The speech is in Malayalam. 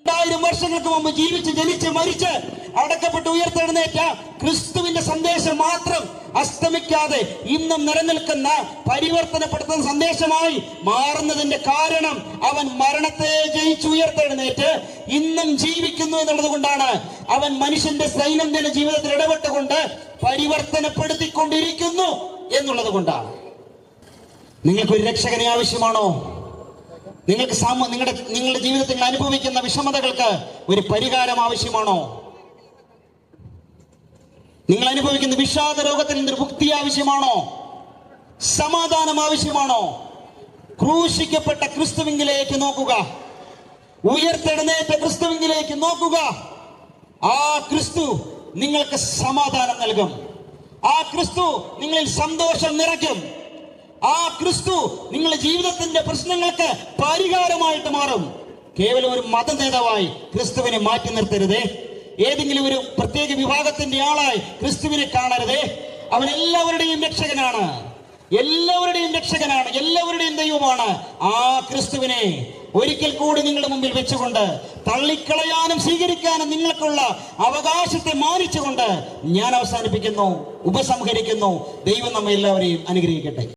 2000 വർഷങ്ങൾക്ക് മുമ്പ് ജീവിച്ച് ജനിച്ച് മരിച്ച് അടക്കപ്പെട്ട് ഉയർത്തെഴുന്നേറ്റ ക്രിസ്തുവിന്റെ സന്ദേശം മാത്രം അസ്തമിക്കാതെ ഇന്നും നിലനിൽക്കുന്ന പരിവർത്തനപ്പെടുത്തുന്ന സന്ദേശമായി മാറുന്നതിന്റെ കാരണം അവൻ മരണത്തെ ജയിച്ച് ഉയർത്തെഴുന്നേറ്റ് ഇന്നും ജീവിക്കുന്നു എന്നുള്ളത് കൊണ്ടാണ്. അവൻ മനുഷ്യന്റെ ദൈനംദിന ജീവിതത്തിൽ ഇടപെട്ടുകൊണ്ട് പരിവർത്തനപ്പെടുത്തിക്കൊണ്ടിരിക്കുന്നു എന്നുള്ളത് കൊണ്ടാണ്. നിങ്ങൾക്കൊരു രക്ഷകനെ ആവശ്യമാണോ? നിങ്ങളുടെ ജീവിതത്തിൽ അനുഭവിക്കുന്ന വിഷമതകൾക്ക് ഒരു പരിഹാരം ആവശ്യമാണോ? നിങ്ങൾ അനുഭവിക്കുന്ന വിഷാദ രോഗത്തിൽ നിന്നൊരു മുക്തി ആവശ്യമാണോ? സമാധാനം ആവശ്യമാണോ? ക്രൂശിക്കപ്പെട്ട ക്രിസ്തുവിലേക്ക് നോക്കുക, ഉയർത്തെഴുന്നേറ്റ ക്രിസ്തുവിലേക്ക് നോക്കുക. ആ ക്രിസ്തു നിങ്ങൾക്ക് സമാധാനം നൽകും. ആ ക്രിസ്തു നിങ്ങളിൽ സന്തോഷം നിറയ്ക്കും. ആ ക്രിസ്തു നിങ്ങളുടെ ജീവിതത്തിന്റെ പ്രശ്നങ്ങൾക്ക് പരിഹാരമായിട്ട് മാറും. കേവലം ഒരു മത നേതാവായി ക്രിസ്തുവിനെ മാറ്റി നിർത്തരുതേ. ഏതെങ്കിലും ഒരു പ്രത്യേക വിഭാഗത്തിന്റെ ആളായി ക്രിസ്തുവിനെ കാണരുതേ. അവൻ എല്ലാവരുടെയും രക്ഷകനാണ്, എല്ലാവരുടെയും ദൈവമാണ്. ആ ക്രിസ്തുവിനെ ഒരിക്കൽ കൂടി നിങ്ങളുടെ മുമ്പിൽ വെച്ചുകൊണ്ട് തള്ളിക്കളയാനും സ്വീകരിക്കാനും നിങ്ങൾക്കുള്ള അവകാശത്തെ മാനിച്ചുകൊണ്ട് ഞാൻ അവസാനിപ്പിക്കുന്നു, ഉപസംഹരിക്കുന്നു. ദൈവം നമ്മെ എല്ലാവരെയും അനുഗ്രഹിക്കട്ടെ.